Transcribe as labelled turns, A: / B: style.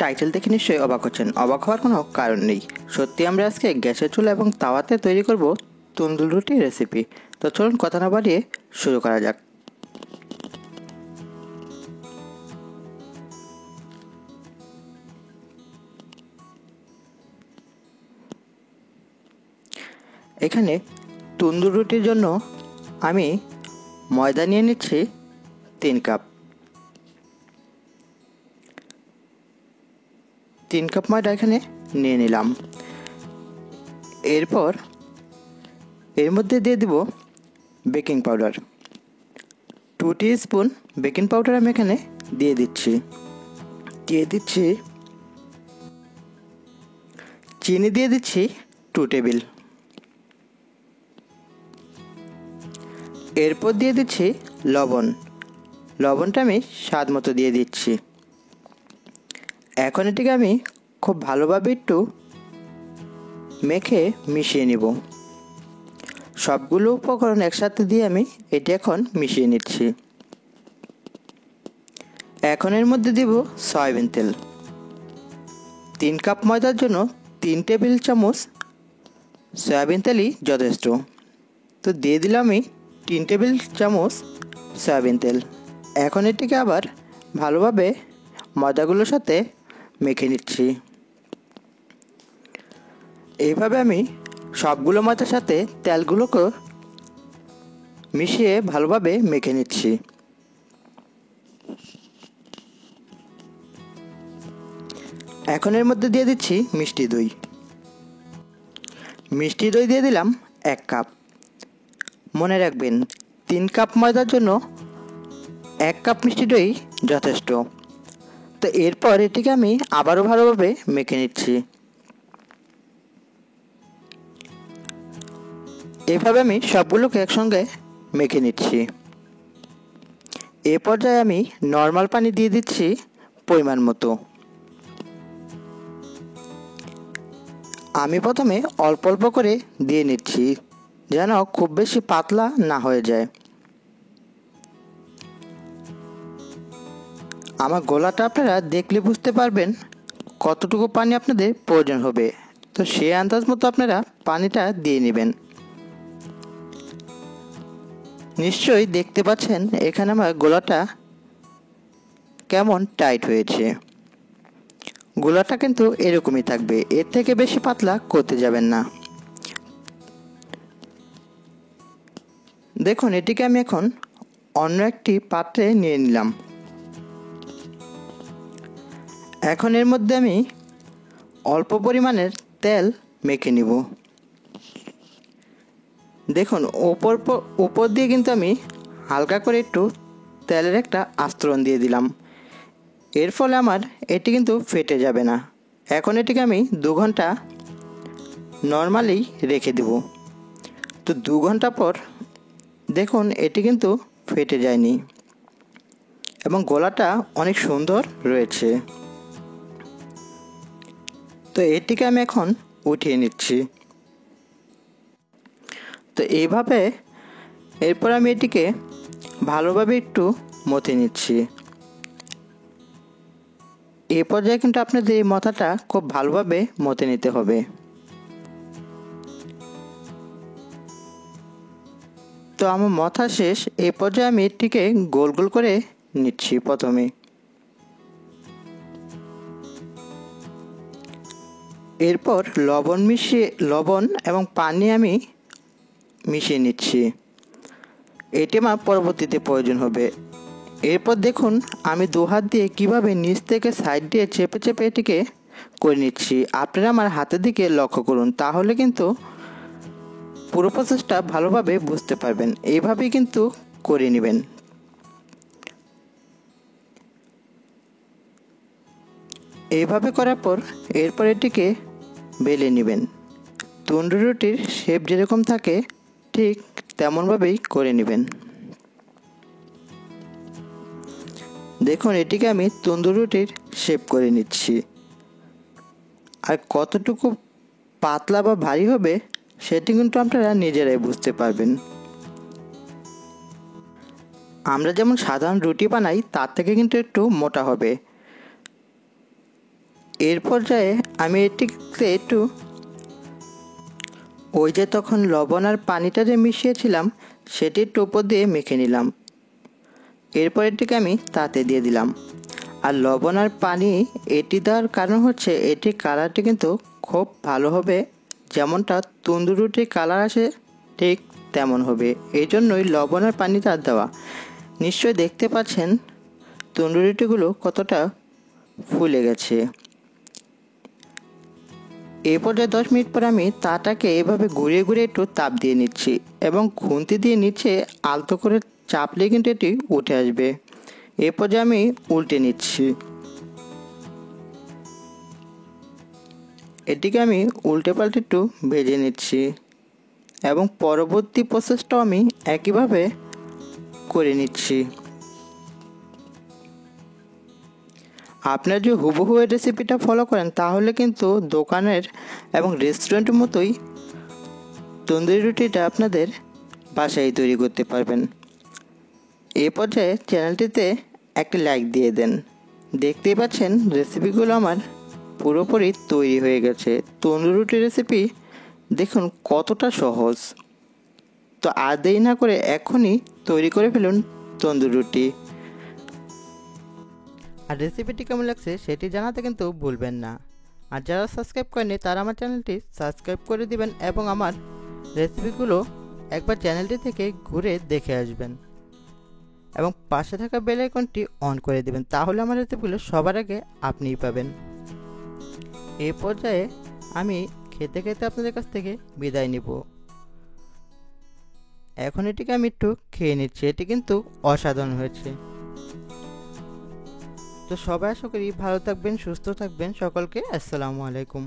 A: Title দেখে নিশ্চয়ই অবাক হচ্ছেন। অবাক হওয়ার কোনো কারণ নেই। সত্যি আমরা আজকে গ্যাসের চুলা এবং তাওয়াতে তৈরি করব তন্দুর রুটি রেসিপি। তো চলুন কথা না বাড়িয়ে শুরু করা যাক। এখানে তন্দুর রুটির জন্য আমি ময়দা নিয়ে নিচ্ছি 3 কাপ। 3 কাপ ময়দা এখানে নিয়ে নিলাম। এরপর এর মধ্যে দিয়ে দিব baking powder. 2 teaspoon baking powder আমি এখানে দিয়ে দিচ্ছি। চিনি দিয়ে দিচ্ছি 2 টেবিল। এরপর দিয়ে দিচ্ছি লবণটা আমি স্বাদ মতো দিয়ে দিচ্ছি। এখন এটিকে আমি খুব ভালোভাবে একটু মেখে মিশিয়ে নিব। সবগুলো উপকরণ একসাথে দিয়ে আমি এটি এখন মিশিয়ে নিচ্ছি। এখন এর মধ্যে দিব সয়াবিন তেল। 3 কাপ ময়দার জন্য 3 টেবিল চামচ সয়াবিন তেলই যথেষ্ট। তো দিয়ে দিলাম আমি 3 টেবিল চামচ সয়াবিন তেল। এখন এটিকে আবার ভালোভাবে ময়দাগুলোর সাথে মেখে নিচ্ছি। এইভাবে আমি সবগুলো ময়দার সাথে তেলগুলোকে মিশিয়ে ভালোভাবে মেখে নিচ্ছি। এখন এর মধ্যে দিয়ে দিচ্ছি মিষ্টি দই দিয়ে দিলাম 1 কাপ। মনে রাখবেন 3 কাপ ময়দার জন্য 1 কাপ মিষ্টি দই যথেষ্ট। তো এরপর এটিকে আমি আবারও ভালোভাবে মেখে নিচ্ছি। এভাবে আমি সবগুলোকে একসঙ্গে মেখে নিচ্ছি। এ পর্যায়ে আমি নর্মাল পানি দিয়ে দিচ্ছি পরিমাণ মতো। আমি প্রথমে অল্প অল্প করে দিয়ে নিচ্ছি যেন খুব বেশি পাতলা না হয়ে যায়। আমার গোলাটা আপনারা দেখলে বুঝতে পারবেন কতটুকু পানি আপনাদের প্রয়োজন হবে। তো সেই আন্দাজ মতো আপনারা পানিটা দিয়ে নেবেন। নিশ্চয়ই দেখতে পাচ্ছেন এখানে আমার গোলাটা কেমন টাইট হয়েছে। গোলাটা কিন্তু এরকমই থাকবে, এর থেকে বেশি পাতলা করতে যাবেন না। দেখুন এটিকে আমি এখন অন্য একটি পাত্রে নিয়ে নিলাম। এখন এর মধ্যে আমি অল্প পরিমাণের তেল মেখে নিব। দেখুন উপর দিয়ে কিন্তু আমি হালকা করে একটু তেলের একটা আস্তরণ দিয়ে দিলাম। এর ফলে আমার এটি কিন্তু ফেটে যাবে না। এখন এটিকে আমি 2 ঘন্টা নর্মালি রেখে দেব। তো 2 ঘন্টা পর দেখুন এটি কিন্তু ফেটে যায়নি এবং গোলাটা অনেক সুন্দর রয়েছে। তো এটিকে আমি এখন উঠিয়ে নিচ্ছি। তো এইভাবে এরপর আমি এটিকে ভালোভাবে একটু মথে নিচ্ছি। এই পর্যায়ে কিন্তু আপনাদের এই মথাটা খুব ভালোভাবে মথে নিতে হবে। তো আমার মথা শেষ। এই পর্যায়ে আমি এটিকে গোল গোল করে নিচ্ছি। প্রথমে এরপর লবণ এবং পানি আমি মিশিয়ে নিচ্ছি। এটি আমার পরবর্তীতে প্রয়োজন হবে। এরপর দেখুন আমি 2 হাত দিয়ে কিভাবে নিচ থেকে সাইড দিয়ে চেপে চেপে এটিকে করে নিচ্ছি। আপনারা আমার হাতের দিকে লক্ষ্য করুন, তাহলে কিন্তু পুরো প্রসেসটা ভালোভাবে বুঝতে পারবেন। এইভাবেই কিন্তু করে নেবেন। এইভাবে করার পর এরপর এটিকে বেলে নেবেন। তন্দুরি রুটির শেপ যেরকম থাকে ঠিক তেমনভাবেই করে নেবেন। দেখুন এটিকে আমি তন্দুরি রুটির শেপ করে নিচ্ছি। আর কতটুকু পাতলা বা ভারী হবে সেটি কিন্তু আপনারা নিজেরাই বুঝতে পারবেন। আমরা যেমন সাধারণ রুটি বানাই তার থেকে কিন্তু একটু মোটা হবে। এর পর্যায়ে আমি এটিকে একটু ওই যে তখন লবণ আর পানিটা যে মিশিয়েছিলাম সেটি একটু উপর দিয়ে মেখে নিলাম। এরপর এটিকে আমি তাতে দিয়ে দিলাম। আর লবণ আর পানি এটি দেওয়ার কারণ হচ্ছে এটির কালারটি কিন্তু খুব ভালো হবে, যেমনটা তন্দুরি রুটির কালার আসে ঠিক তেমন হবে। এই জন্যই লবণ আর পানিটা দেওয়া। নিশ্চয়ই দেখতে পাচ্ছেন তন্দুরি রুটিগুলো কতটা ফুলে গেছে। এই পর্যায়ে 10 মিনিট পর আমি তাটাকে এভাবে ঘুরিয়ে ঘুরিয়ে একটু তাপ দিয়ে নিচ্ছি এবং খুন্তি দিয়ে নিচে আলতো করে চাপলে কিন্তু এটি উঠে আসবে। এই পর্যায়ে আমি উল্টে নিচ্ছি। এটিকে আমি উল্টে পাল্টে একটু ভেজে নিচ্ছি এবং পরবর্তী প্রসেসটাও আমি একইভাবে করে নিচ্ছি। আপনারা যদি হুবহু এই রেসিপিটা ফলো করেন তাহলে কিন্তু দোকানের এবং রেস্টুরেন্টের মতোই তন্দুরি রুটিটা আপনাদের বাসায় তৈরি করতে পারবেন। এই পর্যায়ে চ্যানেলটিতে একটা লাইক দিয়ে দেন। দেখতেই পাচ্ছেন রেসিপিগুলো আমার পুরোপুরি তৈরি হয়ে গেছে। তন্দুরি রুটি রেসিপি দেখুন কতটা সহজ। তো আর দেরি না করে এখনই তৈরি করে ফেলুন তন্দুরি রুটি। আর রেসিপিটি কেমন লাগছে সেটি জানাতে কিন্তু ভুলবেন না। আর যারা সাবস্ক্রাইব করেনি তারা আমার চ্যানেলটি সাবস্ক্রাইব করে দিবেন এবং আমার রেসিপিগুলো একবার চ্যানেলটি থেকে ঘুরে দেখে আসবেন এবং পাশে থাকা বেল আইকনটি অন করে দিবেন, তাহলে আমার রেসিপিগুলো সবার আগে আপনিই পাবেন। এই পর্যায়ে আমি খেতে খেতে আপনাদের কাছ থেকে বিদায় নিব। এখন এটিকে আমি একটু খেয়ে নিচ্ছি। এটি কিন্তু অসাধারণ হয়েছে। তো সবাই আশা করি ভালো থাকবেন, সুস্থ থাকবেন। সকলকে আসসালামু আলাইকুম।